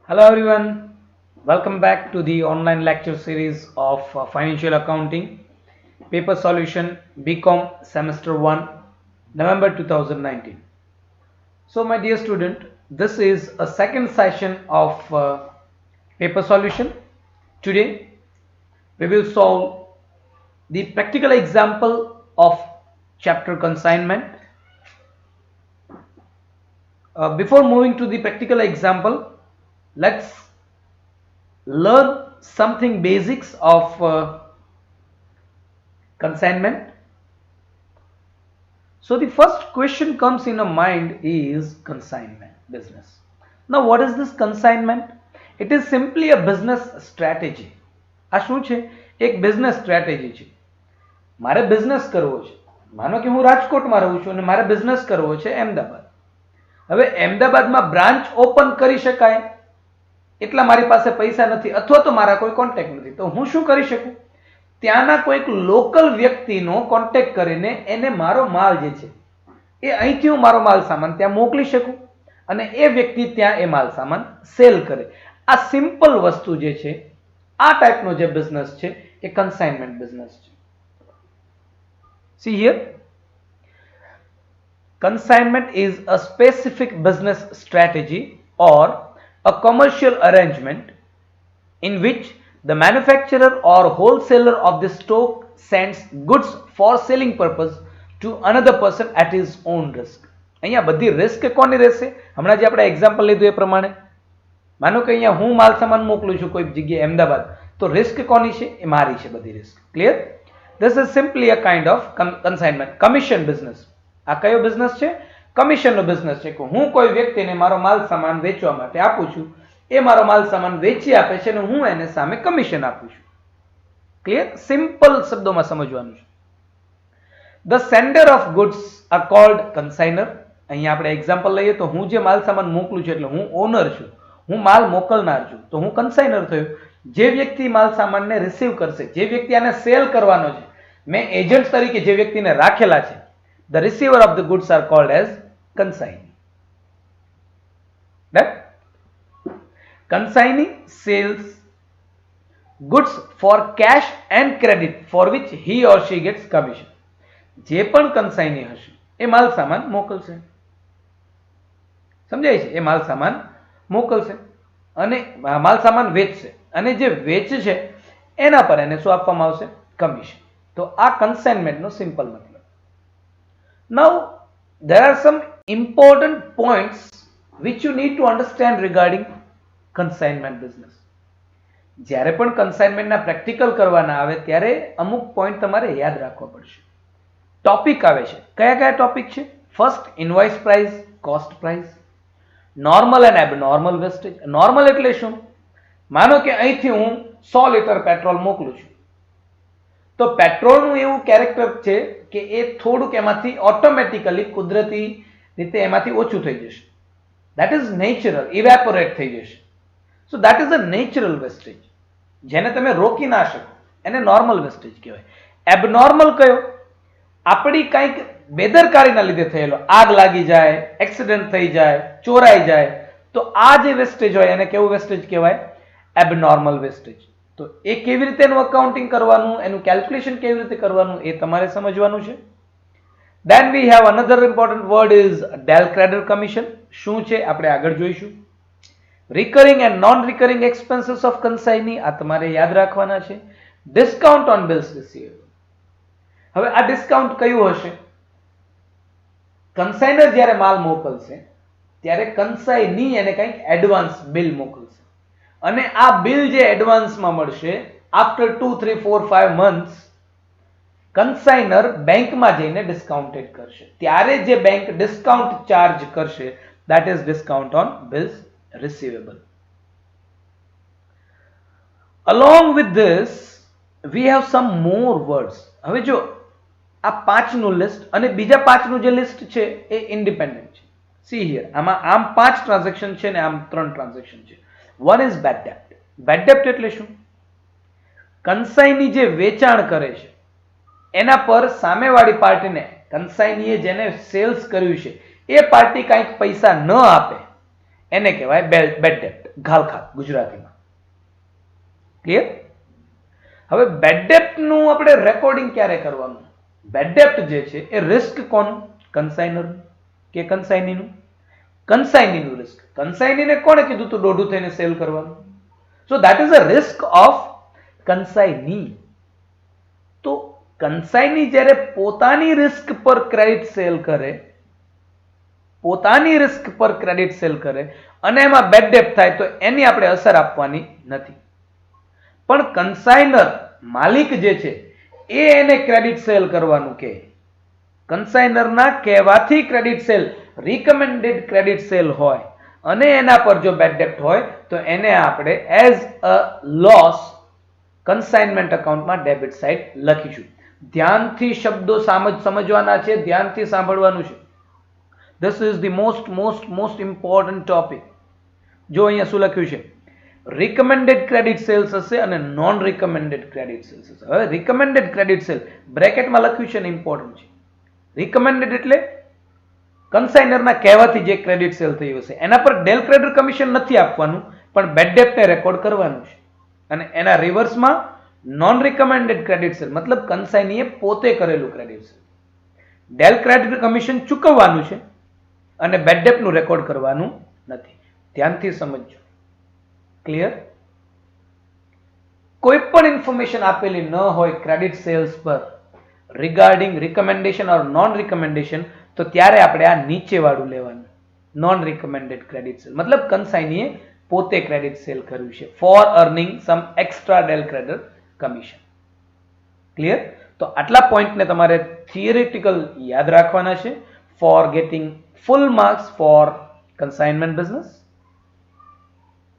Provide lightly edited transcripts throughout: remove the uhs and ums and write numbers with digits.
Hello everyone, welcome back to the online lecture series of Financial Accounting, Paper Solution, BCom Semester 1, November 2019. So my dear student, this is a second session of Paper Solution. Today we will solve the practical example of chapter consignment. Before moving to the practical example, let's learn something basics of consignment. So the first question comes in a mind is consignment business. Now what is this consignment? It is simply a business strategy. આ શું છે? એક business strategy છે. મારે business કરવો છે. માનો કે હું રાજકોટમાં રહું છું અને મારે બિઝનેસ કરવો છે અમદાવાદ. હવે અમદાવાદમાં બ્રાન્ચ ઓપન કરી શકાય એટલા મારી પાસે પૈસા નથી અથવા તો મારા કોઈ કોન્ટેક્ટ નથી, તો હું શું કરી શકું? ત્યાંના કોઈક લોકલ વ્યક્તિનો કોન્ટેક્ટ કરીને એને મારો માલ જે છે એ અહીંથી હું મારો માલ સામાન ત્યાં મોકલી શકું અને એ વ્યક્તિ ત્યાં એ માલ સામાન સેલ કરે. આ સિમ્પલ વસ્તુ જે છે, આ ટાઈપનો જે બિઝનેસ છે એ કન્સાઇનમેન્ટ બિઝનેસ છે. See here, consignment is a specific business strategy or a commercial arrangement in which the manufacturer or wholesaler of the stock sends goods for selling purpose to another person at his own risk. અહીંયા બધી risk કોની રહેશે? હમણાં જે આપણે example લીધું એ પ્રમાણે માનો કે અહીંયા હું માલ સામાન મોકલું છું કોઈ જગ્યાએ અમદાવાદ, તો રિસ્ક કોની છે? એ મારી છે બધી risk. Clear? This is simply a kind of consignment, commission business. આ કયો બિઝનેસ છે? કમિશનનો બિઝનેસ છે કે હું કોઈ વ્યક્તિને મારો માલ સામાન વેચવા માટે આપું છું, એ મારો માલ સામાન વેચી આપે છે અને હું એને સામે કમિશન આપું છું. ક્લિયર? સિમ્પલ શબ્દોમાં સમજવાનું છે. The sender of goods are called consignor. અહીંયા આપણે એક્ઝામ્પલ લઈએ તો હું જે માલ સામાન મોકલું છું એટલે હું ઓનર છું, હું માલ મોકલનાર છું, તો હું કન્સાઇનર થયો. જે વ્યક્તિ માલ સામાનને રિસીવ કરશે, જે વ્યક્તિ આને સેલ કરવાનો છે, મેં એજન્ટ તરીકે જે વ્યક્તિને રાખેલા છે, the receiver of the goods are called as consignee. That consignee sells goods for cash and credit for which he or she gets commission. જે પણ consignee હશે એ માલ સામાન મોકલશે. સમજાય છે? એ માલ સામાન મોકલશે અને માલ સામાન વેચશે અને જે વેચશે એના પર એને શું આપવામાં આવશે? કમિશન. તો આ કન્સાઇનમેન્ટનો સિમ્પલ મતલબ. Now, there are some important points which you need to understand regarding consignment business. જ્યારે પણ કન્સાઇનમેન્ટના પ્રેક્ટિકલ કરવાના આવે ત્યારે અમુક પોઈન્ટ તમારે યાદ રાખવા પડશે. ટોપિક આવે છે. કયા કયા ટોપિક છે? First, invoice price, cost price, normal and abnormal wastage. Normal એટલે શું? માનો કે અહીંથી હું 100 લીટર પેટ્રોલ મોકલું છું, તો પેટ્રોલનું એવું કેરેક્ટર છે કે એ થોડુંક એમાંથી ઓટોમેટિકલી કુદરતી રીતે એમાંથી ઓછું થઈ જશે. દેટ ઇઝ નેચરલ, ઇવેપોરેટ થઈ જશે. So that is a natural wastage, જેને તમે રોકી ના શકો, એને નોર્મલ વેસ્ટેજ કહેવાય. એબનોર્મલ કયો? આપણી કંઈક બેદરકારીના લીધે થયેલો, આગ લાગી જાય, એક્સિડન્ટ થઈ જાય, ચોરાઈ જાય, તો આ જે વેસ્ટેજ હોય એને કેવું વેસ્ટેજ કહેવાય? Abnormal wastage. તો એ કેવી રીતે એનું અકાઉન્ટિંગ કરવાનું, એનું કેલ્ક્યુલેશન કેવી રીતે કરવાનું એ તમારે સમજવાનું છે. Then we have another important word is del credit commission. શું છે આપણે આગળ જોઈશું. Recurring and non recurring expenses of consignee આ તમારે યાદ રાખવાના છે. Discount on bills received. હવે આ ડિસ્કાઉન્ટ કયું હશે? કન્સાઇનર જ્યારે માલ મોકલશે ત્યારે કન્સાઇની એને કંઈક એડવાન્સ બિલ મોકલશે અને આ બિલ જે એડવાન્સમાં મળશે આફ્ટર 2, 3, 4, 5 મંથ્સ કન્સાઇનર બેંકમાં જઈને ડિસ્કાઉન્ટેડ કરશે. ત્યારે જે બેંક ડિસ્કાઉન્ટ ચાર્જ કરશે that is discount on bills receivable. Along with this we have some more words. હવે જો આ 5નું લિસ્ટ અને બીજા 5નું જે લિસ્ટ છે એ ઇન્ડિપેન્ડન્ટ છે. See here, આમ 5 ટ્રાન્ઝેક્શન છે ને આમ 3 ટ્રાન્ઝેક્શન છે. One is bad debt. Bad debt એટલે શું? કન્સાઇની જે વેચાણ કરે છે એના પર સામેવાળી પાર્ટીને, કન્સાઇનીએ જેને સેલ્સ કર્યું છે એ પાર્ટી કંઈક પૈસા ન આપે એને કહેવાય બેડ ડેપ્ટ. ઘાલખાત ગુજરાતીમાં. ક્લિયર? હવે બેડ ડેપ્ટ નું આપણે રેકોર્ડિંગ ક્યારે કરવાનું? બેડ ડેપ્ટ જે છે એ રિસ્ક કોનું? કન્સાઇનર કે કન્સાઇનીનું? કન્સાઇનીનું રિસ્ક. કન્સાઇનીને કોણે કીધું તું દોઢું થઈને સેલ કરવાનું? So that is a risk of consignee. તો કન્સાઇની જ્યારે પોતાની રિસ્ક પર ક્રેડિટ સેલ કરે, પોતાની રિસ્ક પર ક્રેડિટ સેલ કરે અને એમાં બેડ ડેપ્ટ થાય તો એની આપણે અસર આપવાની નથી. પણ કન્સાઇનર માલિક જે છે એ એને ક્રેડિટ સેલ કરવાનું કે કન્સાઇનરના કહેવાથી credit cell recommended credit cell હોય અને એના પર જો બેડ ડેપ્ટ હોય તો એને આપણે એઝ અ લોસ કન્સાઇનમેન્ટ અકાઉન્ટમાં ડેબિટ સાઇડ લખીશું. ધ્યાનથી શબ્દો સમજવાના છે, ધ્યાનથી સાંભળવાનું છે. This is the most important topic. જો અહીંયા શું લખ્યું છે? રિકમેન્ડેડ ક્રેડિટ સેલ્સ હશે અને નોન રિકમેન્ડેડ ક્રેડિટ સેલ્સ હશે. હવે રિકમેન્ડેડ ક્રેડિટ સેલ બ્રેકેટમાં લખ્યું છે ને ઇમ્પોર્ટન્ટ છે. રિકમેન્ડેડ એટલે કન્સાઇનરના કહેવાથી જે ક્રેડિટ સેલ થયું હશે એના પર ડેલ ક્રેડિટ કમિશન નથી આપવાનું, પણ બેડ ડેપ્ટને રેકોર્ડ કરવાનું છે. અને એના રિવર્સમાં નોન રિકમેન્ડેડ ક્રેડિટ સેલ મતલબ કન્સાઇનીએ પોતે કરેલું credit sale, del credit commission ચૂકવવાનું છે અને બેડ ડેપ્ટનું રેકોર્ડ કરવાનું નથી. ધ્યાનથી સમજજો. ક્લિયર? કોઈ પણ ઇન્ફોર્મેશન આપેલી ન હોય ક્રેડિટ સેલ્સ પર રિગાર્ડિંગ રિકમેન્ડેશન ઓર નોન રિકમેન્ડેશન તો ત્યારે આપણે આ નીચે વાળું લેવાનું, નોન રિકમેન્ડેડ ક્રેડિટ સેલ મતલબ કન્સાઇનીએ પોતે ક્રેડિટ સેલ કર્યું છે for earning some extra del credit commission. Clear? તો આટલા પોઈન્ટને તમારે થિયરેટિકલ યાદ રાખવાના છે for getting full marks for consignment business.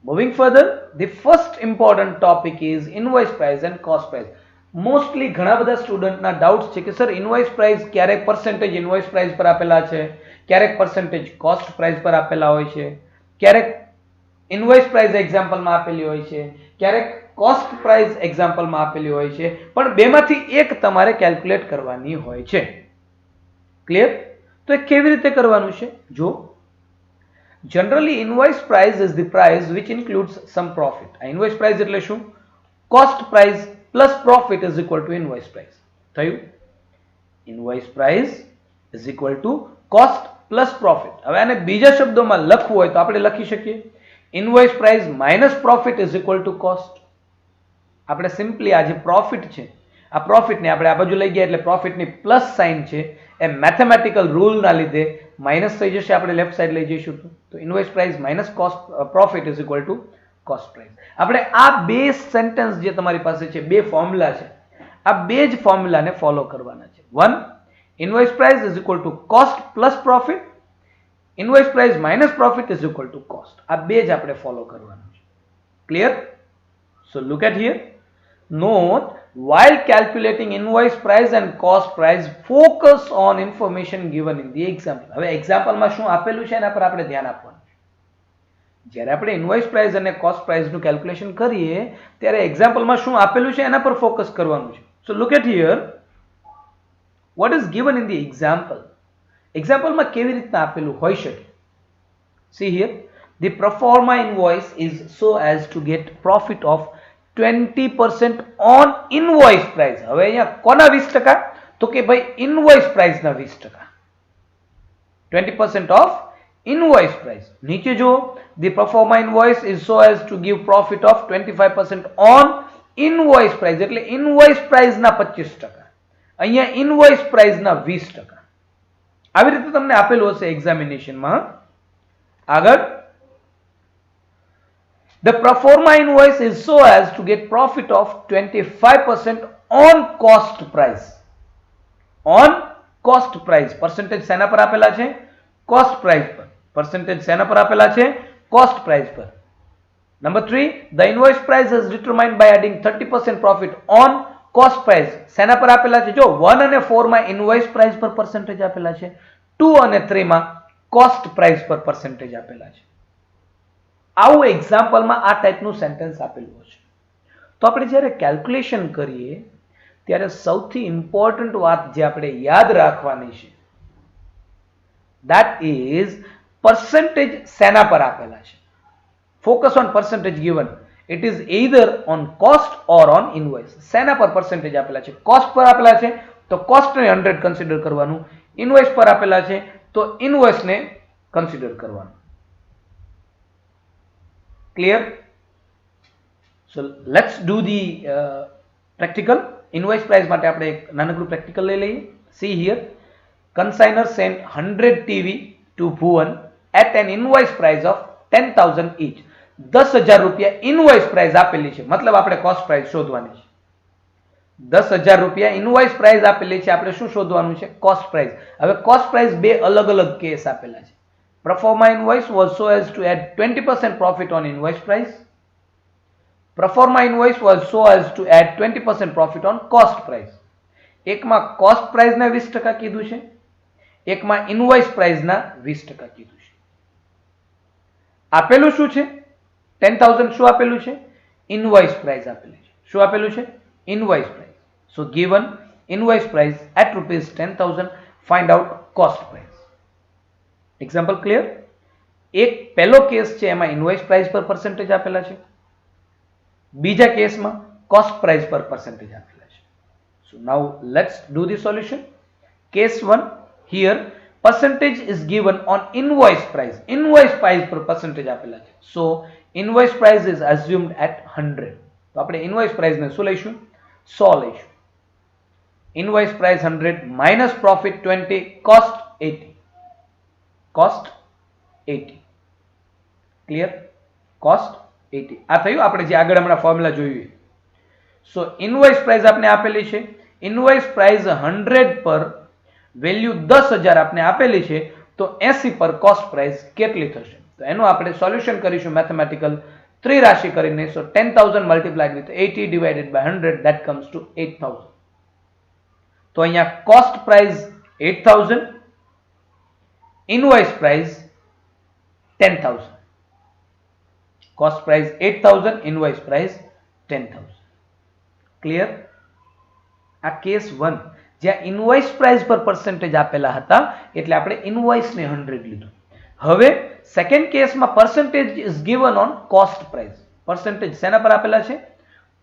Moving further, the first important topic is invoice price and cost price. Mostly ઘણા બધા સ્ટુડન્ટના ડાઉટ્સ છે કે સર ઇન્વોઇસ પ્રાઇસ ક્યારેક પર્સન્ટેજ ઇન્વોઇસ પ્રાઇસ પર આપેલા છે, ક્યારેક પર્સન્ટેજ કોસ્ટ પ્રાઇસ પર આપેલા હોય છે, ક્યારેક ઇન્વોઇસ પ્રાઇસ એક્ઝામ્પલમાં આપેલી હોય છે, ક્યારેક કોસ્ટ પ્રાઇસ એક્ઝામ્પલમાં આપેલી હોય છે, પણ બેમાંથી એક તમારે કેલ્ક્યુલેટ કરવાની હોય છે. ક્લિયર? તો એ કેવી રીતે કરવાનું છે? જો generally invoice price is the price which includes some profit. Invoice price એટલે શું? cost price plus profit is equal to invoice price. થયું? invoice price is equal to cost plus profit. હવે આને બીજા શબ્દોમાં લખવું હોય તો આપણે લખી શકીએ invoice price minus profit is equal to cost. આપણે સિમ્પલી આ જે પ્રોફિટ છે આ પ્રોફિટને આપણે આ બાજુ લઈ ગયા એટલે પ્રોફિટની પ્લસ સાઇન છે એ મેથેમેટિકલ રૂલના લીધે માઇનસ થઈ જશે, આપણે લેફ્ટ સાઈડ લઈ જઈશું તો invoice price minus cost profit is equal to cost price. આપણે આ બે સેન્ટેન્સ જે તમારી પાસે છે, બે ફોર્મ્યુલા છે, આ બે જ ફોર્મ્યુલાને ફોલો કરવાના છે. One, invoice price is equal to cost plus profit, invoice price minus profit is equal to cost. આ બે જ આપણે ફોલો કરવાનું છે. Clear? So look at here. Note, while calculating invoice price and cost price, focus on information given in the example. હવે એક્ઝામ્પલમાં શું આપેલું છે એના પર આપણે ધ્યાન આપવાનું છે. જ્યારે આપણે ઇન્વોઇસ પ્રાઇસ અને કોસ્ટ પ્રાઇસનું કેલ્ક્યુલેશન કરીએ ત્યારે એક્ઝામ્પલમાં શું આપેલું છે એના પર ફોકસ કરવાનું છે. So look at here what is given in the example. એક્ઝામ્પલમાં કેવી રીતના આપેલું હોઈ શકે? See here, the pro forma invoice is so as to get profit of 20% on invoice price. હવે અહીંયા કોના 20%? તો કે ભાઈ ઇન્વોઇસ પ્રાઇસના 20%. 20% of invoice price. નીચે જો the pro forma invoice is so as to give profit of 25% on invoice price એટલે invoice પ્રાઇસના 25%. અહીંયા ઇન્વોઇસ પ્રાઇસના 20%. આવી રીતે તમને આપેલું હશે એક્ઝામિનેશનમાં. આગળ, the pro forma invoice is so as to get profit of 25% on cost price. On cost price. Percentage સેના પર આપેલા છે? Cost price પર. Percentage સેના પર આપેલા છે? Cost price પર. Number 3, the invoice price is determined by adding 30% profit on cost price. સેના પર આપેલા છે? જો 1 અને 4 માં invoice price પર percentage આપેલા છે, 2 અને 3 માં cost price પર percentage આપેલા છે. આવું એક્ઝામ્પલમાં આ ટાઈપનું સેન્ટેન્સ આપેલું છે. તો આપણે જ્યારે કેલ્ક્યુલેશન કરીએ ત્યારે સૌથી ઇમ્પોર્ટન્ટ વાત જે આપણે યાદ રાખવાની છે that is percentage સેના પર આપેલા છે. Focus on percentage given. It is either on cost or on invoice. શેના પર પર્સન્ટેજ આપેલા છે? કોસ્ટ પર આપેલા છે તો કોસ્ટને 100 કન્સિડર કરવાનું. ઇનવોઇસ પર આપેલા છે તો ઇનવોઇસને કન્સિડર કરવાનું. Clear? So let's do the practical. Invoice price માટે આપણે એક નાનકડું પ્રેક્ટિકલ લઈ લઈએ. C here, consignor sent 100 TV to Bhuvan at an invoice price of 10,000 each. 10,000 રૂપિયા ઇનવોઇસ પ્રાઇસ આપેલી છે, મતલબ આપણે કોસ્ટ પ્રાઇસ શોધવાની છે. 10,000 રૂપિયા ઇનવોઇસ પ્રાઇસ આપેલી છે, આપણે શું શોધવાનું છે? Cost price. હવે કોસ્ટ પ્રાઇસ બે અલગ અલગ કેસ આપેલા છે. Proforma invoice was so as to add 20% profit on invoice price. Proforma invoice was so as to add 20% profit on cost price. એકમાં કોસ્ટ પ્રાઇસના 20% કીધું છે, એકમાં ઇનવોઇસ પ્રાઇસના 20% કીધું છે. આપેલું શું છે? 10,000 શું આપેલું છે? ઇનવોઇસ પ્રાઇસ આપેલી છે. શું આપેલું છે? Invoice price. So given invoice price at ₹10,000, find out cost price. Example clear? એક પહેલો કેસ છે એમાં ઇનવોઇસ પ્રાઇસ પર પર્સન્ટેજ આપેલા છે, બીજા કેસમાં કોસ્ટ પ્રાઇસ પર પર્સન્ટેજ આપેલા છે. So now let's do the solution. Case 1, here percentage is given on invoice price. Invoice price per percentage આપેલા છે. So invoice price is assumed at 100. તો આપણે invoice price ને શું લઈશું? 100 લઈશું. Invoice price 100 minus profit 20, cost 80. Cost 80. Clear? Cost 80. આ થયું આપણે જે આગળ હમણાં ફોર્મ્યુલા જોયું. સો ઇનવોઇસ પ્રાઇસ આપણે આપેલી છે, ઇનવોઇસ પ્રાઇસ 100 પર વેલ્યુ 10,000 આપણે આપેલી છે, તો 80 પર કોસ્ટ પ્રાઇસ કેટલી થશે? તો એનું આપણે સોલ્યુશન કરીશું મેથેમેટિકલ ત્રિરાશી કરીને. So 10,000 multiplied with 80 divided by 100, that comes to 8,000. તો અહીંયા cost price 8,000, invoice price 10,000. Cost price 8,000, invoice price 10,000. Clear? આ કેસ 1 જ્યાં ઇનવોઇસ પ્રાઇસ પર પર્સન્ટેજ આપેલા હતા એટલે આપણે ઇનવોઇસને 100 લીધું. હવે સેકન્ડ કેસમાં percentage is given on cost price. Percentage શેના પર આપેલા છે?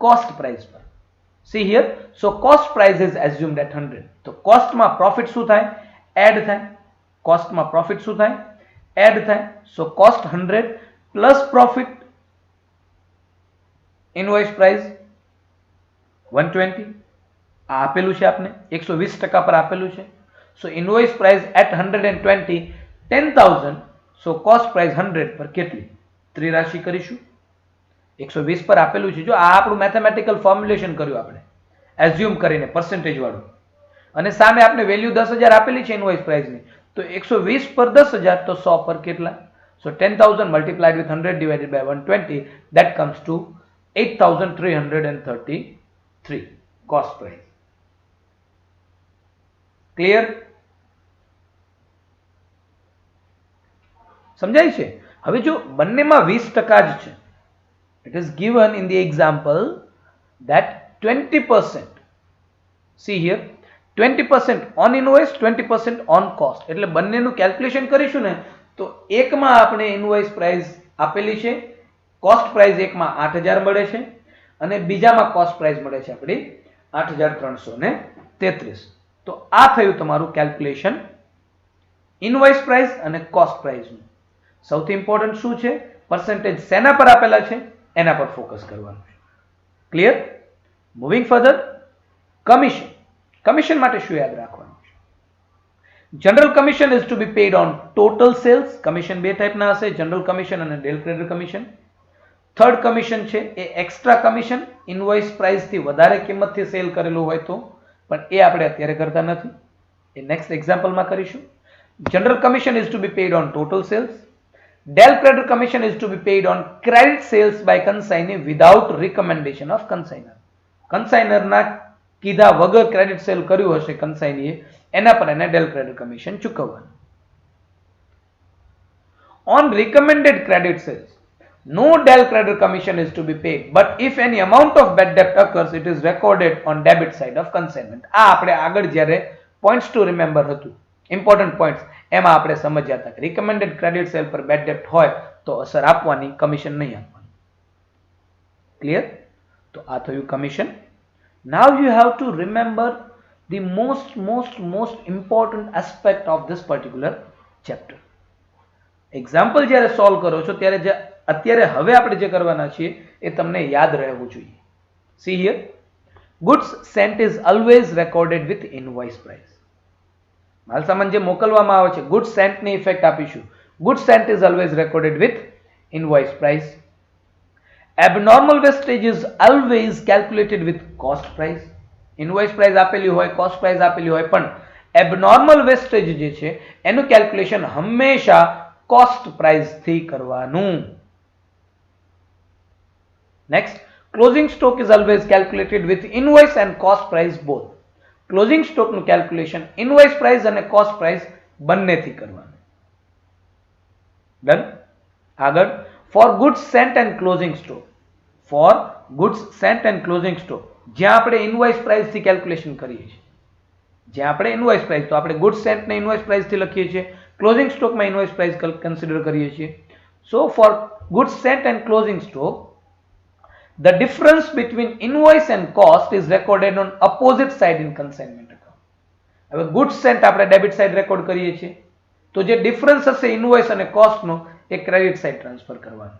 કોસ્ટ પ્રાઇસ પર. See here, so cost price is assumed at 100. તો કોસ્ટમાં પ્રોફિટ શું થાય? એડ થાય. કોસ્ટમાં પ્રોફિટ શું થાય? એડ થાય. So cost 100 plus profit invoice price 120. આ આપેલું છે આપને 120% પર આપેલું છે. So invoice price at 120, 10,000. So cost price 100 પર કેટલી? ત્રિરાશી કરીશું. 120 પર આપેલું છે. જો આ આપણું મેથેમેટિકલ ફોર્મ્યુલેશન કર્યું આપણે એઝ્યુમ કરીને પર્સન્ટેજ વાળું, અને સામે આપણે વેલ્યુ 10,000 આપેલી છે ઇનવોઇસ પ્રાઇસની, તો 120 પર 10,000 તો 100 પર કેટલા? So 10,000 multiplied with 100 divided by 120, that comes to 8,333 cost price. Clear? સમજાય છે? હવે જો બંનેમાં 20% જ છે, it is given in the example that 20%, see here, 20% on invoice, 20% on cost. એટલે બંનેનું કેલ્ક્યુલેશન કરીશું ને તો એકમાં આપણે ઇનવોઇસ પ્રાઇસ આપેલી છે, કોસ્ટ પ્રાઇસ એકમાં 8,000 મળે છે અને બીજામાં કોસ્ટ પ્રાઇસ મળે છે આપણી 8,333. તો આ થયું તમારું કેલ્ક્યુલેશન ઇનવોઇસ પ્રાઇસ અને કોસ્ટ પ્રાઇસનું. સૌથી ઇમ્પોર્ટન્ટ શું છે? પર્સન્ટેજ શેના પર આપેલા છે એના પર ફોકસ કરવાનું છે. Clear? Moving further, commission. Commission માટે શું યાદ રાખવાનું છે? General commission is to be paid on total sales. Commission બે ટાઈપના હશે, જનરલ કમિશન અને del credit commission. Third commission છે એ એક્સ્ટ્રા કમિશન, ઇનવોઇસ પ્રાઇસથી વધારે કિંમતથી સેલ કરેલું હોય તો, પણ એ આપણે અત્યારે કરતા નથી, એ નેક્સ્ટ એક્ઝામ્પલમાં કરીશું. General commission is to be paid on total sales. Del credit commission is to be paid on credit sales by consignee without recommendation of consignor. Consignor ના કીધા વગર ક્રેડિટ સેલ કર્યું હશે કન્સાઇનીએ, એના પર એને ડેલ ક્રેડિટ કમિશન ચૂકવવાનું. On recommended credit sales, no del credit commission is to be paid, but if any amount of bad debt occurs, it is recorded on debit side of consignment. આ આપણે આગળ જ્યારે points to remember હતું, important points, એમાં આપણે સમજ્યા હતા કે રિકમેન્ડેડ ક્રેડિટ સેલ પર બેડ ડેપ્ટ હોય તો અસર આપવાની, કમિશન નહીં આપવાનું. ક્લિયર? તો આ થયું commission. Now you have to remember the most important aspect of this particular chapter. Example જ્યારે સોલ્વ કરો છો ત્યારે જે અત્યારે હવે આપણે જે કરવાના છીએ એ તમને યાદ રહેવું જોઈએ. C here, goods sent is always recorded with invoice price. માલસામાન જે મોકલવામાં આવે છે, goods sent ની ઇફેક્ટ આપીશું. goods sent is always recorded with invoice price. abnormal wastage is always calculated with cost price. Invoice price આપેલી હોય, cost price આપેલી હોય, પણ એબનોર્મલ વેસ્ટેજ જે છે એનું કેલ્ક્યુલેશન હંમેશા કોસ્ટ પ્રાઇસ થી કરવાનું. Next, closing stock is always calculated with invoice and cost price both. Closing stock નું કેલ્ક્યુલેશન ઇનવોઇસ પ્રાઇસ અને કોસ્ટ પ્રાઇસ બંનેથી કરવાનું. ડન. આગળ, for goods sent and closing stock. For goods sent and closing stock જ્યાં આપણે invoice price થી calculation કરીએ છીએ, જ્યાં આપણે ઇનવોઇસ પ્રાઇસ, તો આપણે ગુડ્સ સેન્ટ ને ઇનવોઇસ પ્રાઇસ થી લખીએ છીએ, ક્લોઝિંગ સ્ટોક માં ઇનવોઇસ પ્રાઇસ કન્સિડર કરીએ છીએ. So for goods sent and closing stock, the difference between invoice and cost is recorded on opposite side in consignment account. હવે ગુડ્સ સેન્ટ આપણે debit side record કરીએ છીએ, તો જે difference હશે ઇનવોઇસ અને કોસ્ટ નો એ ક્રેડિટ સાઇડ ટ્રાન્સફર કરવાનો.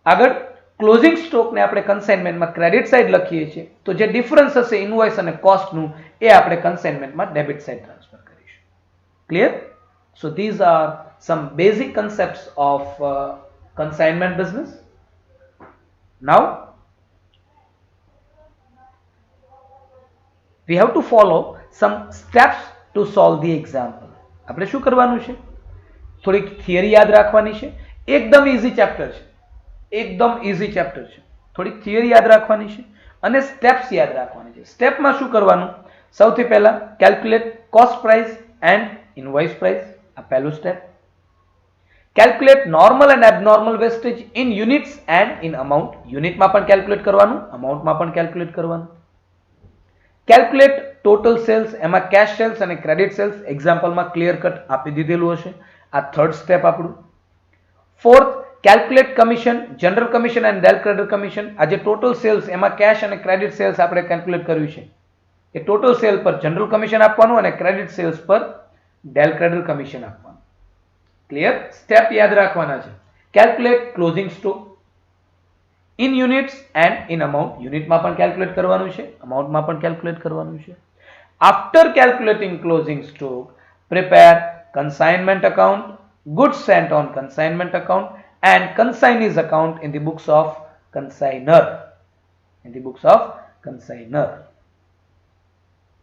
આગળ, ક્લોઝિંગ સ્ટોક ને આપણે કન્સાઇનમેન્ટમાં ક્રેડિટ સાઇડ લખીએ છીએ, તો જે ડિફરન્સ હશે ઇનવોઇસ અને કોસ્ટ નું એ આપણે કન્સાઇનમેન્ટમાં ડેબિટ સાઇડ ટ્રાન્સફર કરીશું. Clear? So these are some basic concepts of consignment business. Now we have to follow some steps to solve the example. આપણે શું કરવાનું છે? થોડીક થિયરી યાદ રાખવાની છે. એકદમ ઈઝી ચેપ્ટર છે, એકદમ ઈઝી ચેપ્ટર છે. થોડીક થિયરી યાદ રાખવાની છે અને સ્ટેપ્સ યાદ રાખવાની છે. સ્ટેપમાં શું કરવાનું? સૌથી પહેલા calculate cost price and invoice price. આ પહેલું step. Calculate normal and abnormal wastage in units and in amount. Unit માં પણ calculate કરવાનું, amount માં પણ calculate કરવાનું. Calculate total sales, એમાં cash sales અને credit sales example માં clear cut આપી દીધેલું હશે. આ third step આપણું. Fourth, calculate commission, general commission and del credit commission. આ જે total sales એમાં cash અને credit sales આપણે calculate કર્યું છે, એ total sale પર general commission આપવાનું અને credit sales પર del credit commission આપવાનું. ક્લિયર? સ્ટેપ યાદ રાખવાના છે. Calculate closing stock in units and in amount. યુનિટમાં પણ કેલ્ક્યુલેટ કરવાનું છે, અમાઉન્ટમાં પણ કેલ્ક્યુલેટ કરવાનું છે. After calculating closing stock, prepare consignment account, goods sent on consignment account and consignee's account in the books of consignor. In the books of consignor.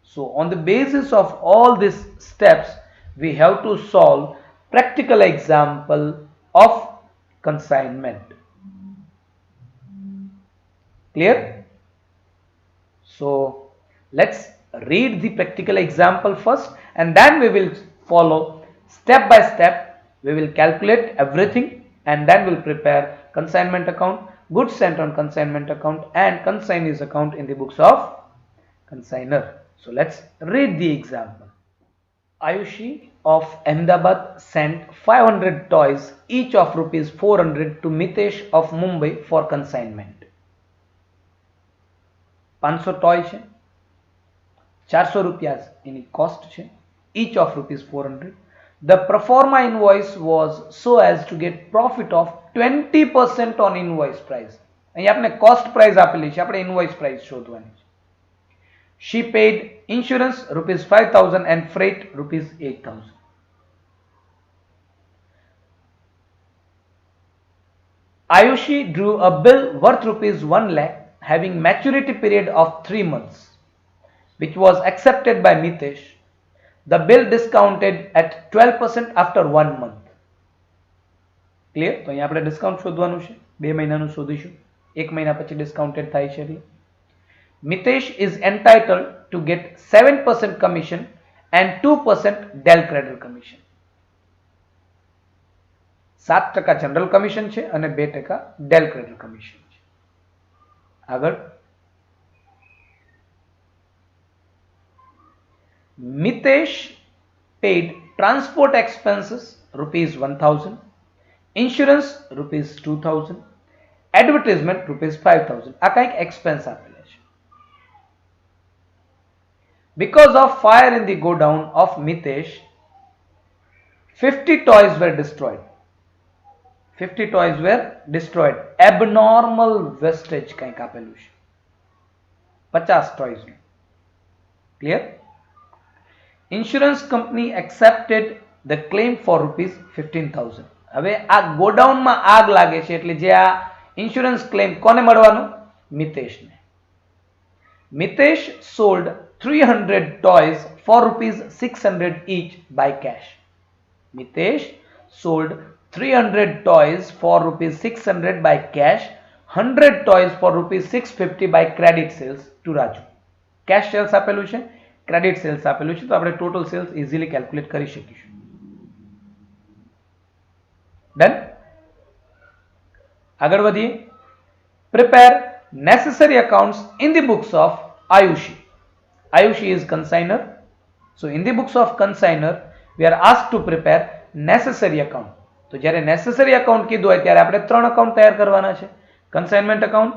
So on the basis of all these steps, we have to solve practical example of consignment. Clear? So let's read the practical example first and then we will follow step by step. We will calculate everything and then we'll prepare consignment account, goods sent on consignment account and consignees account in the books of consignor. So let's read the example. Ayushi of Ahmedabad sent 500 toys, each of rupees 400 to Mitesh of Mumbai for consignment. 500 toy છે, 400 રૂપિયા એની cost છે, each of rupees 400. The proforma invoice was so as to get profit of 20% on invoice price. અહીં આપણે cost price આપેલી છે, આપણે invoice price શોધવાની છે. She paid insurance rupees 5,000 and freight rupees 8,000. Ayushi drew a bill worth rupees 1 lakh having maturity period of 3 months, which was accepted by Mitesh. The bill discounted at 12% after 1 month. Clear? તો અહીંયા આપણે discount શોધવાનું છે. 2 મહિનાનું શોધીશું. 1 મહિના પછી discounted થાય છે એટલે Mitesh is entitled to get 7% commission and 2% del credit commission. 7% general commission છે અને 2% del credit commission છે. આગળ, Mitesh paid transport expenses rupees 1000, insurance rupees 2000, advertisement rupees 5000. આ કંઈક expense આપેલા છે. Because of fire in the godown of Mitesh, 50 toys were destroyed. 50 toys were destroyed. Abnormal wastage કંઈક આપેલું છે. 50 toys. Clear? Insurance company accepted the claim for rupees 15,000. હવે આ ગોડાઉનમાં આગ લાગે છે એટલે જે આ ઇન્સ્યોરન્સ ક્લેમ કોને મળવાનું? મિતેશને. Mitesh sold 300 toys for rupees 600 each by cash. Mitesh sold 300 toys for rupees 600 by cash, 100 toys for rupees 650 by credit sales to Raju. Cash sales આપેલું છે, credit sales આપેલું છે, તો આપણે total sales easily calculate કરી શકીશું. Done? આગળ વધીએ. Prepare necessary accounts in the books of Ayushi. Ayushi is consignor. So in the books of consignor, we are asked to prepare necessary account. તો જ્યારે necessary account કીધું હોય ત્યારે આપણે ત્રણ અકાઉન્ટ તૈયાર કરવાના છે. consignment account,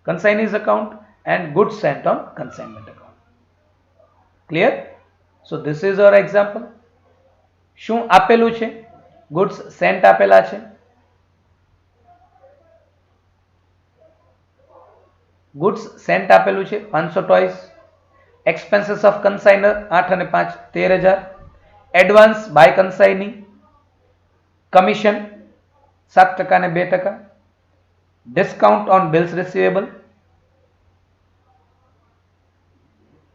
consignees account and goods sent on consignment account. Clear? So this is our example. શું આપેલું છે? goods sent આપેલા છે. goods sent આપેલું છે 500 toys. expenses of consignor 8 અને 5 13000. advance by consignee, commission 7% અને 2%, discount on bills receivable,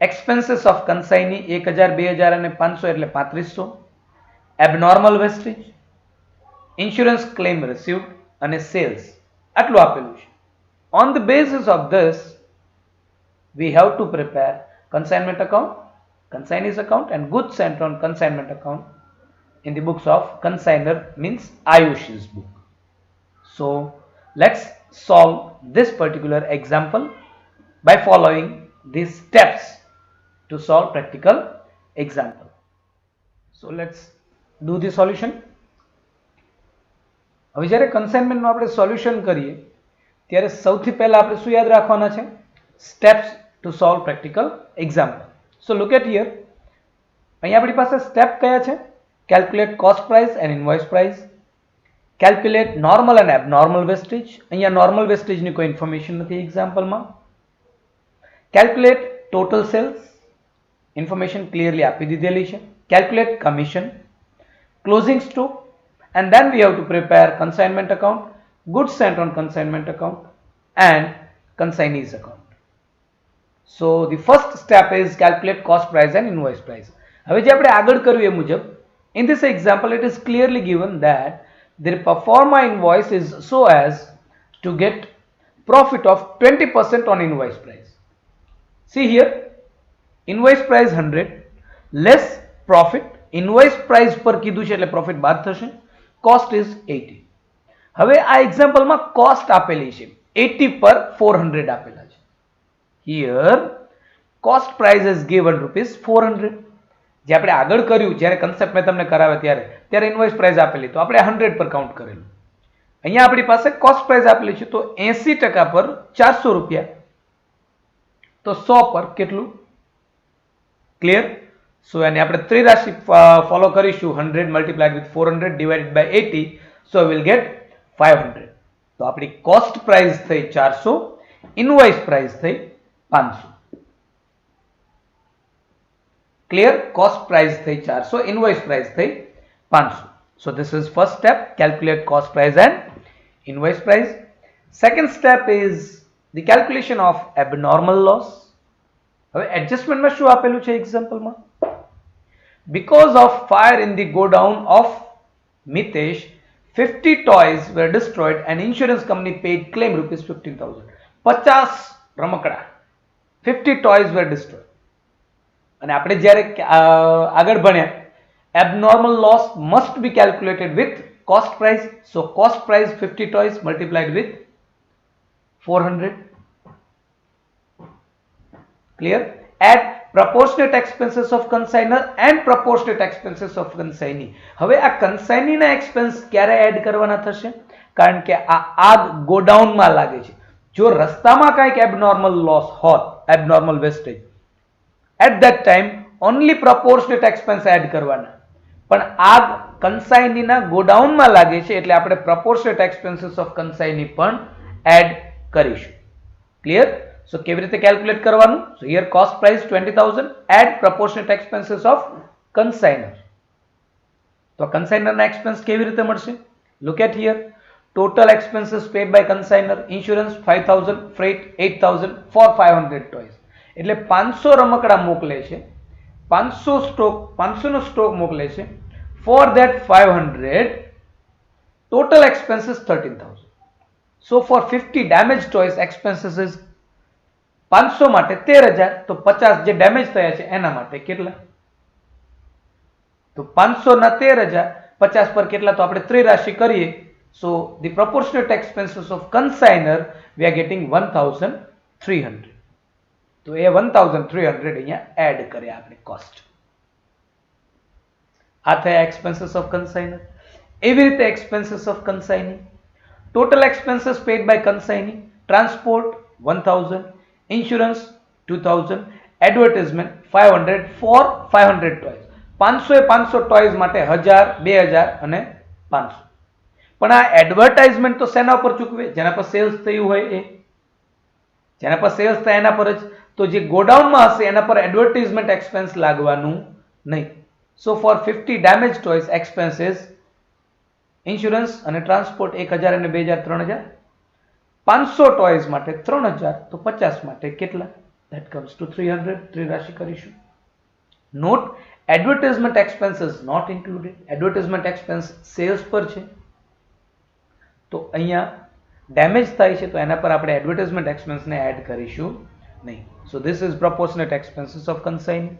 expenses of consignee 1000 2000 અને 500 એટલે 3500, abnormal wastage, insurance claim received અને sales આટલું આપેલું છે. On the basis of this, we have to prepare consignment account, consignees account and goods sent on consignment account in the books of consignor, means Ayush's book. So let's solve this particular example by following these steps to solve practical example. So let's do the solution. હવે જ્યારે કન્સાઇનમેન્ટનું આપણે solution કરીએ ત્યારે સૌથી પહેલા આપણે શું યાદ રાખવાના છે? Steps to solve practical example. So look at here. અહીંયા આપણી પાસે સ્ટેપ કયા છે? Calculate cost price and invoice price, calculate normal and abnormal wastage. અહીંયા નોર્મલ વેસ્ટેજની કોઈ ઇન્ફોર્મેશન નથી એક્ઝામ્પલમાં. Calculate total sales, information clearly આપી દીધેલી છે. Calculate commission, closing stock, and then we have to prepare consignment account, goods sent on consignment account and consignees account. So the first step is calculate cost price and invoice price. હવે જે આપણે આગળ કર્યું એ મુજબ in this example it is clearly given that the performa invoice is so as to get profit of 20% on invoice price. See here, invoice price 100 less profit, invoice price પર કીધું છે એટલે profit બાદ થશે. cost is 80. હવે આ એક્ઝામ્પલમાં cost આપેલી છે 80 પર 400 આપેલા છે. here cost price is given rupees 400. જે આપણે આગળ કર્યું જ્યારે કન્સેપ્ટ મેં તમને કરાવ્યો ત્યારે ઇન્વોઇસ પ્રાઇસ આપેલી તો આપણે 100 પર કાઉન્ટ કરેલું. અહીંયા આપણી પાસે કોસ્ટ પ્રાઇસ આપેલી છે તો 80% પર 400 રૂપિયા, તો 100 પર કેટલું? ક્લિયર? So એને આપણે ત્રિરાશિ ફોલો કરીશું. 100 multiplied with 400 divided by 80, so we will get 500. તો આપણી કોસ્ટ પ્રાઇસ થઈ 400, ઇનવોઇસ પ્રાઇસ થઈ 500. ક્લિયર? કોસ્ટ પ્રાઇસ થઈ 400, ઇનવોઇસ પ્રાઇસ થઈ 500. So this is first step, calculate cost price and invoice price. Second step is the calculation of abnormal loss. હવે એડજસ્ટમેન્ટમાં શું આપેલું છે એક્ઝામ્પલમાં? Because of fire in the godown of Mitesh, 50 toys were destroyed and insurance company paid claim rupees 15,000. 50 રમકડા, 50 toys were destroyed. અને આપણે જ્યારે આગળ ભણ્યા abnormal loss must be calculated with cost price. So cost price 50 toys multiplied with 400. Clear? Add proportionate expenses of consignor and proportionate expenses of consignee. હવે આ consignee ના expense ક્યારે એડ કરવાના થશે? કારણ કે આ આગ ગોડાઉનમાં લાગે છે. જો રસ્તામાં કંઈક એબનોર્મલ લોસ હોત, abnormal wastage, at that time only proportionate expense add કરવાના. પણ આગ કન્સાઇનીના ગોડાઉનમાં લાગે છે એટલે આપણે પ્રોપોર્શનેટ એક્સપેન્સીસ ઓફ કન્સાઇની પણ એડ કરીશું. ક્લિયર? સો કેવી રીતે કેલ્ક્યુલેટ કરવાનું? So here cost price 20,000 add proportionate expenses of consignor. તો કન્સાઇનરના એક્સપેન્સ કેવી રીતે મળશે? Look at here. Total expenses paid by consignor, insurance 5,000, freight 8,000 for 500 toys. એટલે 500 રમકડા મોકલે છે, 500 નો સ્ટોક મોકલે છે. For that 500, total expenses 13,000. So for 50 damaged toys, expenses is 500 માટે 13,000. તો 50 જે ડેમેજ થયા છે એના માટે કેટલા? તો 500 ના 13,000, 50 પર કેટલા? તો આપણે ત્રિરાશી કરીએ. So the proportionate expenses of consignor we are getting 1,300. તો એ 1,300 અહીંયા એડ કરે આપણે કોસ્ટ. આ થયા expenses of consignor. એવી રીતે expenses of consignee. Total expenses paid by consignee: transport 1,000, insurance 2,000, advertisement 500 for 500 toys. 500 A 500 toys માટે 1,000, 2,000 અને 500. પણ આ એડવર્ટાઇઝમેન્ટ તો શેના પર ચૂકવે? જેના પર સેલ્સ થયું હોય એ. જેના પર સેલ્સ થાય એના પર જ. તો જે ગોડાઉનમાં હશે એના પર એડવર્ટાઇઝમેન્ટ એક્સપેન્સ લાગવાનું નહીં. So for 50 damage toys expenses, insurance અને ટ્રાન્સપોર્ટ 1,000 અને 2,000 3,000. 500 ટોયસ માટે 3,000. તો 50 માટે કેટલા? That comes two 300. ત્રિરાશી કરીશું. Not advertisement expenses not included. Advertisement expense sales પર છે. તો અહીંયા ડેમેજ થાય છે તો એના પર આપણે એડવર્ટાઇઝમેન્ટ એક્સપેન્સને એડ કરીશું નહીં. So this is proportionate expenses of consignee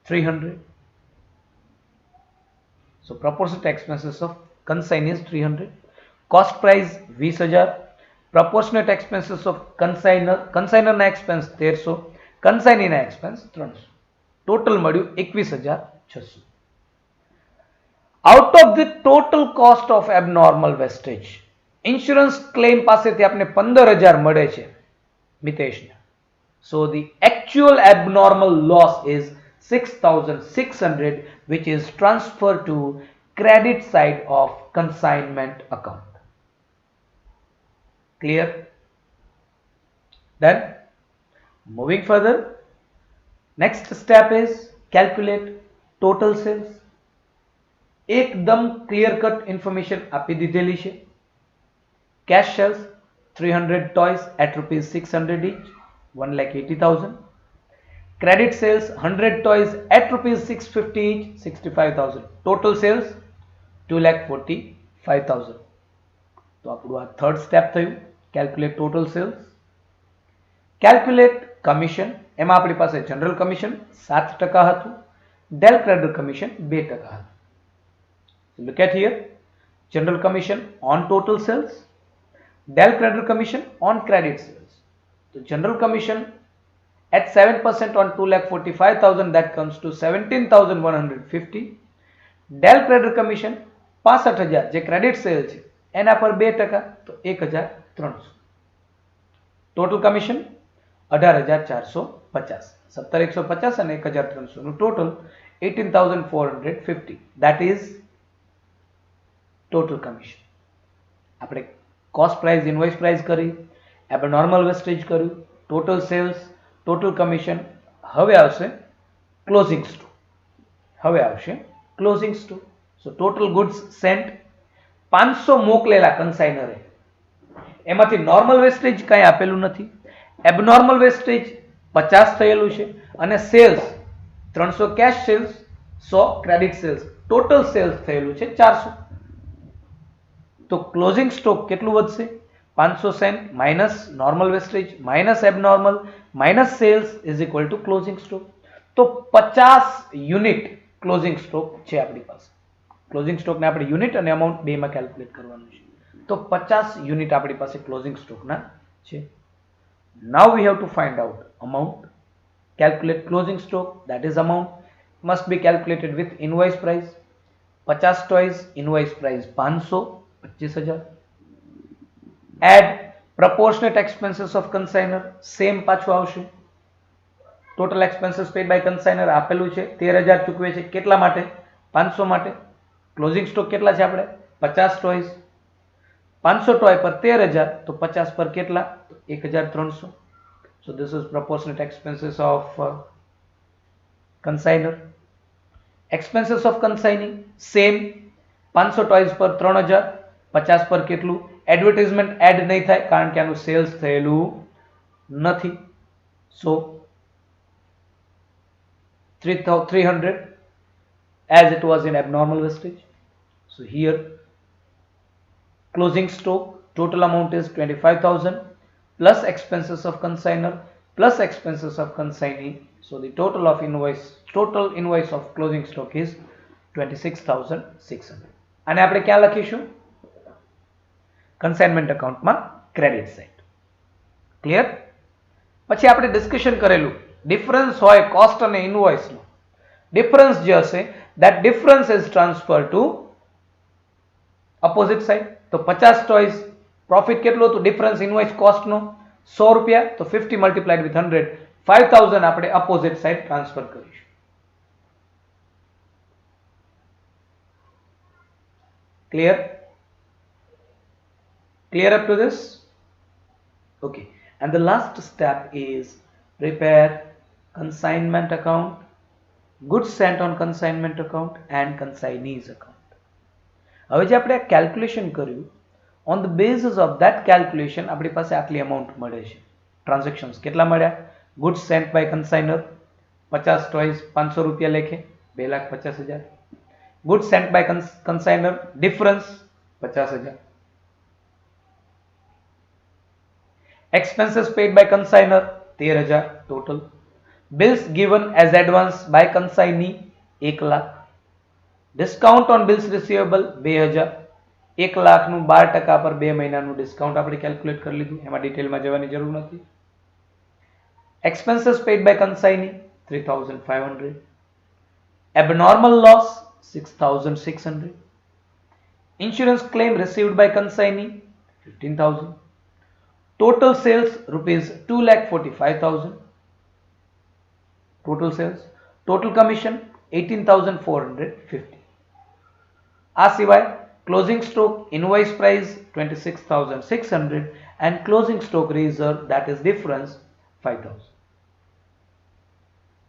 300. So proportionate expenses of consignee is 300. Cost price 20,000. Proportionate expenses of કન્સાઇનરના એક્સપેન્સ 1,300, કન્સાઇનીના એક્સપેન્સ 300. ટોટલ મળ્યું 21,600. Out of the total cost of abnormal wastage, insurance claim પાસેથી આપણે 15,000 મળે છે મિતેશને. So the actual abnormal loss is 6,600 which is transferred to credit side of consignment account. Clear? Done? Moving further, next step is calculate total sales. એકદમ clear cut information આપી દીધેલી છે. Cash sales 300 toys at rupees 600 each, 1,80,000. Credit sales 100 toys at rupees 650 each, 65,000. Total sales 2,45,000. તો આપણું આ third step થયું. Calculate total sales. Calculate commission. એમાં આપણી પાસે જનરલ કમિશન 7% હતું, ડેલ ક્રેડિટ કમિશન 2% હતું. Look at here, general commission on total sales, del credit commission on credit sales. So general commission at 7% on 2,45,000, that comes to 17,150. Del credit commission 65,000 જે credit sale છે એના પર 2%, તો 1,300. Total commission 18,450. 17,150 અને 1,300 નું total 18,450. That is total commission. આપણે cost price, invoice price કરી, abnormal wastage કર્યું, ટોટલ સેલ્સ, ટોટલ કમિશન. હવે આવશે closing stock. So total goods sent 500 મોકલેલા કન્સાઇનરે, એમાંથી નોર્મલ વેસ્ટેજ કંઈ આપેલું નથી, એબનોર્મલ વેસ્ટેજ 50 થયેલું છે અને sales 300 cash sales, 100 credit sales, total sales થયેલું છે 400. તો ક્લોઝિંગ સ્ટોક કેટલું વધશે? 500 sent minus normal wastage minus abnormal minus sales is equal to closing stock. તો 50 યુનિટ ક્લોઝિંગ સ્ટોક છે આપણી પાસે. ક્લોઝિંગ સ્ટોકને આપણે યુનિટ અને અમાઉન્ટ બેમાં કેલ્ક્યુલેટ કરવાનું છે. તો 50 યુનિટ આપણી પાસે ક્લોઝિંગ સ્ટોકના છે. Now we have to find out amount calculate closing stock, that is amount must be calculated with invoice price. 50 toys, invoice price 500, 25,000. Add proportionate expenses of consignor, same પાછું આવશે. Total expenses pad by કન્સાઇનર આપેલું છે 13,000 ચૂકવે છે કેટલા માટે? 500 માટે. Closing stock કેટલા છે આપણે? 50 ટોયસ. 500 ટોય પર 13,000 તો 50 પર કેટલા? 1,300. So this is proportionate expenses of consignor. Expenses of consignee same, 500 toys પર 3,000, 50 પર કેટલું? એડવર્ટાઇઝમેન્ટ એડ નહીં થાય કારણ કે આનું સેલ્સ થયેલું નથી. So 300 as it was in abnormal wastage. So here closing stock total amount is 25,000 plus expenses of consignor plus expenses of consignee. So the total invoice of closing stock is 26,600. અને આપણે ક્યાં લખીશું? Consignment અકાઉન્ટમાં credit side. Clear? પછી આપણે discussion કરેલું difference હોય cost અને ઇનવોઇસનો. ડિફરન્સ જે હશે that difference is transferred to opposite side. તો 50 ટોયસ પ્રોફિટ કેટલું હતું ડિફરન્સ ઇનવોઇસ કોસ્ટનો? 100 રૂપિયા. તો 50 મલ્ટીપ્લાઇડ વિથ 100, 5,000 આપણે અપોઝિટ સાઇડ ટ્રાન્સફર કરીશું. Clear? Clear up to this? Okay. And the last step is prepare consignment account, goods sent on consignment account and consignees account. હવે જે આપણે calculation કર્યું, on the basis of that calculation આપણી પાસે આટલી amount મળે છે. ટ્રાન્ઝેક્શન્સ કેટલા મળ્યા? goods sent by consignor 50 toys 500 રૂપિયા લેખે 2,50,000. goods sent by consignor difference 50,000. expenses paid by consignor 13,000 total. bills given as advance by consignee 1,00,000. discount on bills receivable 2,000. 1,00,000 નું 12% પર 2 મહિનાનું ડિસ્કાઉન્ટ આપણે કેલ્ક્યુલેટ કરી લીધું, એમાં ડિટેલમાં જવાની જરૂર નથી. expenses paid by consignee 3,500. abnormal loss 6,600. insurance claim received by consignee 15,000. total sales rupees 2,45,000. total sales. total commission 18,450. આ સિવાય closing stock invoice price 26,600 and closing stock reserve, that is difference 5,000.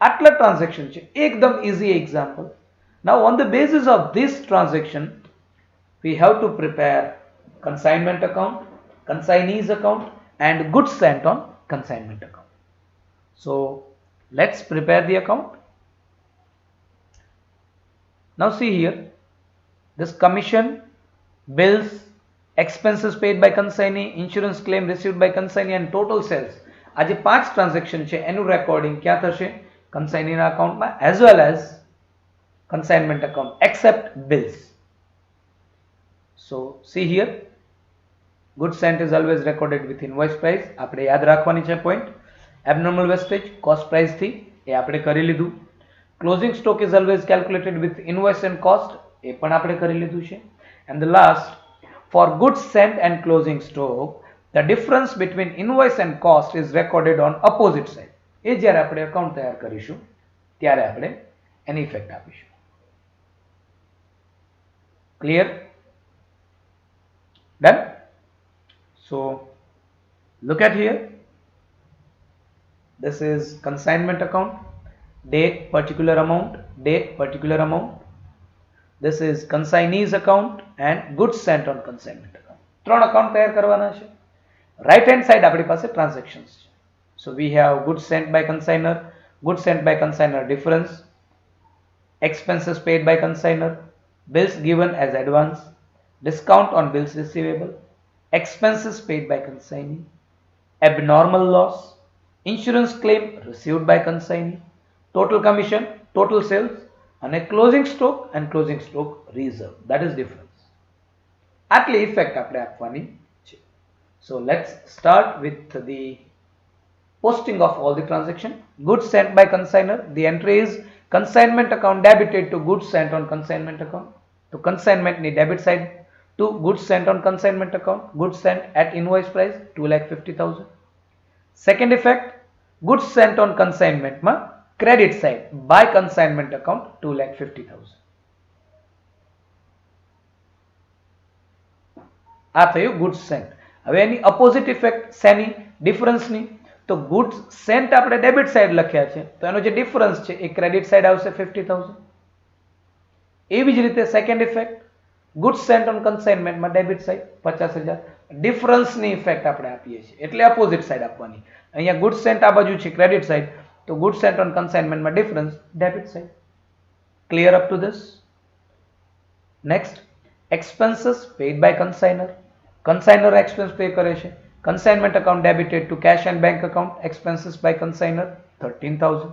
આટલા ટ્રાન્ઝેક્શન છે, એકદમ easy example. Now on the basis of this transaction we have to prepare consignment account, consignees account and goods sent on consignment account. So let's prepare the account. Now see here, this commission, bills, expenses paid by consignee, insurance claim received by consignee and total sales, આ જે 5 transaction છે એનું recording ક્યાં થશે? કન્સાઇનીના અકાઉન્ટમાં as well as consignment account except bills. So see here, goods sent is always recorded with invoice price. આપણે યાદ રાખવાની છે point. abnormal wastage cost price થી એ આપણે કરી લીધું. closing stock is always calculated with invoice and cost, એ પણ આપણે કરી લીધું છે. and the last, for goods sent and closing stock the difference between invoice and cost is recorded on opposite side. એ જ્યારે આપણે અકાઉન્ટ તૈયાર કરીશું ત્યારે આપણે એની ઇફેક્ટ આપીશું. clear? done? So look at here, this is consignment account, date particular amount, date particular amount. This is consignees account and goods sent on consignment account. ત્રણ account તૈયાર કરવાના છે. right hand side આપણી પાસે transactions છે. So we have goods sent by consignor, goods sent by consignor difference, expenses paid by consignor, bills given as advance, discount on bills receivable, expenses paid by consignee, abnormal loss, insurance claim received by consignee, total commission, total sales and a closing stock and closing stock reserve, that is difference. આટલી effect આપણે આપવાની છે. So let's start with the posting of all the transaction. Goods sent by consignor, the entry is consignment account debited to goods sent on consignment account. તો consignment ની debit side to goods sent on consignment account, goods sent at invoice price 2,50,000. Second effect, goods sent on consignment માં credit side by consignment account 2,50,000. આ થયું goods sent. હવે એની opposite effect શેની? ડિફરન્સની. તો goods sent આપણે debit side લખ્યા છે, તો એનો જે ડિફરન્સ છે એ ક્રેડિટ સાઈડ આવશે 50,000. એવી જ રીતે second effect, goods sent on consignment માં ડેબિટ સાઈડ 50,000. ડિફરન્સની ઇફેક્ટ આપણે આપીએ છીએ એટલે અપોઝિટ સાઈડ આપવાની. અહીંયા goods sent આ બાજુ છે ક્રેડિટ સાઈડ, તો goods sent on consignment માં difference debit side. Clear up to this? Next, expenses paid by consignor. consignor expense pay કરે છે. consignment account debited to cash and bank account, expenses by consignor 13,000.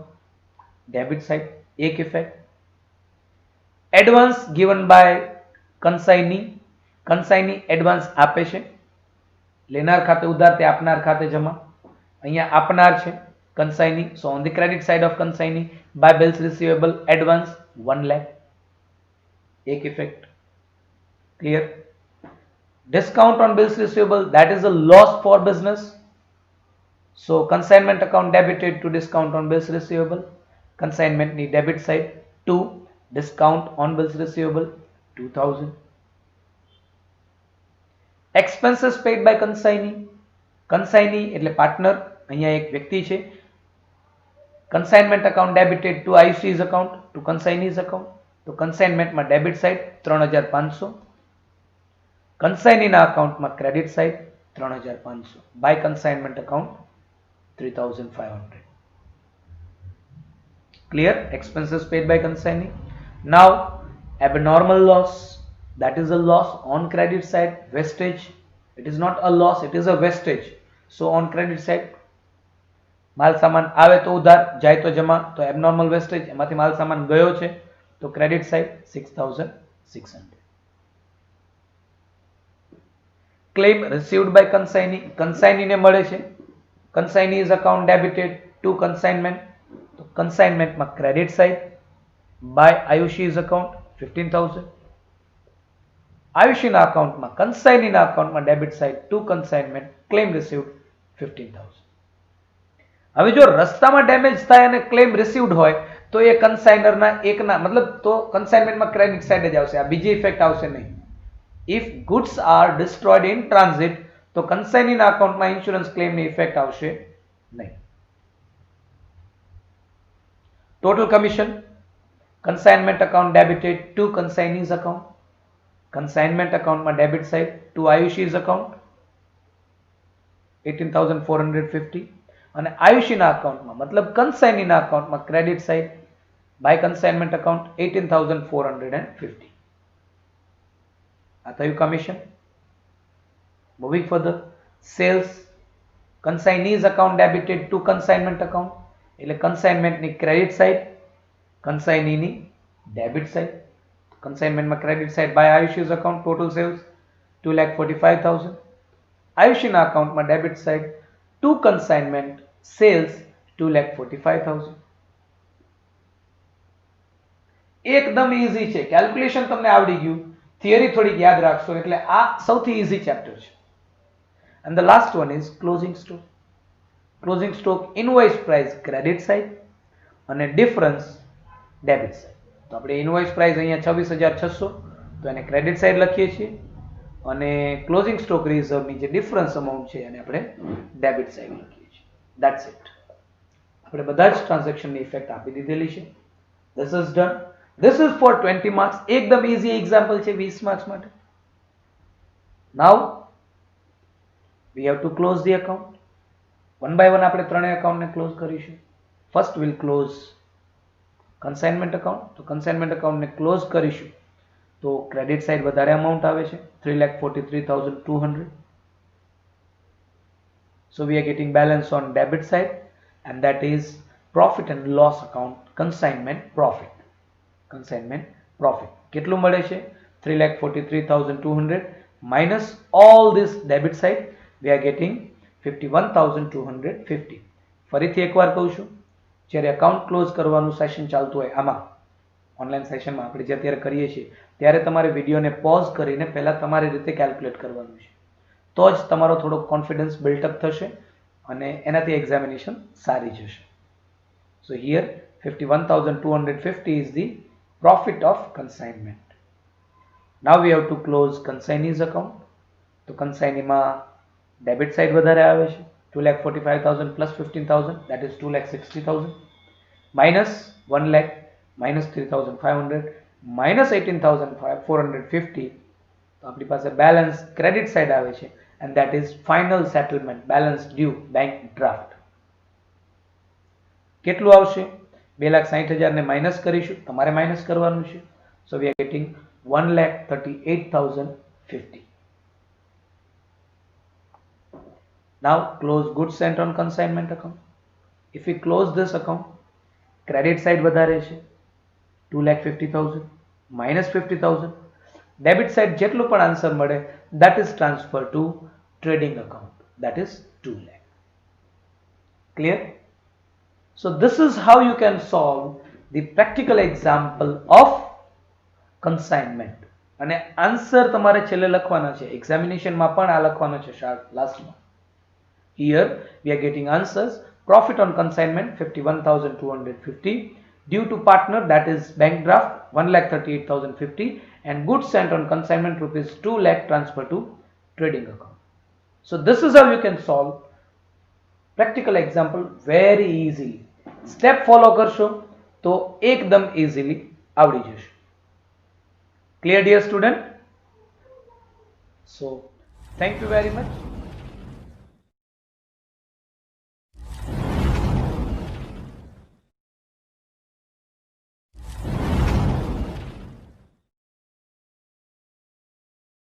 debit side એક effect. advance given by consignee, consignee advance આપે છે, લેનાર ખાતે ઉધાર તે આપનાર ખાતે જમા. અહીંયા આપનાર છે consignee, so on the credit side of consignee by bills receivable advance 1 lakh. એક effect. Clear? Discount on bills receivable, that is a loss for business. So consignment account debited to discount on bills receivable. Consignment ni debit side to discount on bills receivable 2,000. Expenses paid by consignee. Consignee એટલે partner, અહીંયા એક વ્યક્તિ છે. Consignment account debited to IOC's account to consignee's account. તો consignment માં debit side 3,500. consignee account માં credit side 3,500. by consignment account 3,500. Clear? Expenses paid by consignee. Now abnormal loss, that is a loss on credit side. Wastage, it is not a loss, it is a wastage. So on credit side માલ સામાન આવે તો ઉધાર, જાય તો જમા, તો abnormal wastage, એમાંથી માલ સામાન ગયો છે તો credit side 6,600. claim received by consignee, consignee ને મળે છે. consignee's account debited to consignment, તો consignment માં credit side by IOC's account 15,000. Ayushi ના અકાઉન્ટમાં consignee ના અકાઉન્ટમાં debit side to consignment, claim received 15,000. હવે જો રસ્તામાં ડેમેજ થાય અને ક્લેમ રિસીવ્ડ હોય તો એ કન્સાઇનરના એકના મતલબ તો કન્સાઇનમેન્ટમાં ક્રેડિટ સાઈડ જ આવશે, આ બીજી ઇફેક્ટ આવશે નહીં. If goods are destroyed in transit તો કન્સાઇનીના અકાઉન્ટમાં ઇન્સ્યોરન્સ ક્લેમની ઇફેક્ટ આવશે નહીં. Total commission, consignment account debited to consignee's account, consignment અકાઉન્ટમાં debit side to Ayushi's account 18,450 અને આયુષીના અકાઉન્ટમાં મતલબ કન્સાઇનીના અકાઉન્ટમાં credit side by consignment account 18,450. આ થયું કમિશન. Moving further, sales, consignee's account debited to consignment account એટલે કન્સાઇનમેન્ટની ક્રેડિટ સાઈડ, કન્સાઇનીની ડેબિટ સાઈડ. કન્સાઇનમેન્ટમાં credit side by આયુષીઝ account, total sales 2,45,000. આયુષીના અકાઉન્ટમાં debit side to consignment, sales 2,45,000. એકદમ ઈઝી છે, કેલ્ક્યુલેશન તમને આવડી ગયું, થિયરી થોડીક યાદ રાખશો એટલે આ સૌથી ઈઝી ચેપ્ટર છે. And the last one is closing stock. Closing stock invoice price credit side અને ડિફરન્સ ડેબિટ સાઈડ. તો આપણે ઇનવોઇસ પ્રાઇસ અહીંયા 26,600 તો એને ક્રેડિટ સાઈડ લખીએ છીએ અને ક્લોઝિંગ સ્ટોક રિઝર્વની જે ડિફરન્સ અમાઉન્ટ છે એને આપણે ડેબિટ સાઈડ લખીએ છીએ. That's it. આપણે બધા જ ટ્રાન્ઝેક્શનની ઇફેક્ટ આપી દીધેલી છે. This is done. This is for 20 marks. એકદમ ઈઝી એક્ઝામ્પલ છે 20 માર્ક્સ માટે. Now we have to close the account. One by one આપણે ત્રણેય અકાઉન્ટને ક્લોઝ કરીશું. First will close consignment account. તો કન્સાઇનમેન્ટ અકાઉન્ટને ક્લોઝ કરીશું તો ક્રેડિટ સાઈડ વધારે અમાઉન્ટ આવે છે 3,43,200. So we are getting balance on debit side and that is profit and loss account, consignment profit. Consignment profit કેટલું મળે છે 3,43,200 minus all this debit side we are getting 51,250. ફરીથી એકવાર કહું છું, જ્યારે એકાઉન્ટ ક્લોઝ કરવાનું સેશન ચાલતું હોય આમાં ઓનલાઈન સેશનમાં આપણે જે અત્યારે કરીએ છીએ ત્યારે તમારે વિડીયોને પોઝ કરીને પહેલાં તમારી રીતે કેલ્ક્યુલેટ કરવાનું છે, તો જ તમારો થોડો કોન્ફિડન્સ બિલ્ટઅપ થશે અને એનાથી એક્ઝામિનેશન સારી જશે. સો here 51,250 is the profit of consignment. Now we have to close consignees account. તો consigneeમાં ડેબિટ સાઇડ વધારે આવે છે, 2,45,000 plus 15,000, that is 2,60,000, minus 1 lakh, minus 3,500, minus 18,450. તો આપણી પાસે બેલેન્સ ક્રેડિટ સાઇડ આવે છે and that is final settlement, balance due, bank draft. કેટલું આવશે? 2,60,000 ને માઇનસ કરીશું, તમારે માઇનસ કરવાનું છે. So we are getting 1,38,050. Now close goods sent on consignment account. If we close this account, credit side વધારે છે 2,50,000 minus 50,000, debit side જેટલું પણ આન્સર મળે that is transfer to trading account, that is 2 lakh. Clear? So this is how you can solve the practical example of consignment. અને answer તમારે છેલ્લે લખવાના છે, એક્ઝામિનેશનમાં પણ આ લખવાનો છે લાસ્ટમાં. Here we are getting answers. Profit on consignment 51,250, due to partner that is bank draft 1,38,050, and goods sent on consignment rupees 2 lakh transfer to trading account. So this is how you can solve practical example very easily. Step follow કરશો તો એકદમ easily આવડી જશે. Clear dear student? So thank you very much.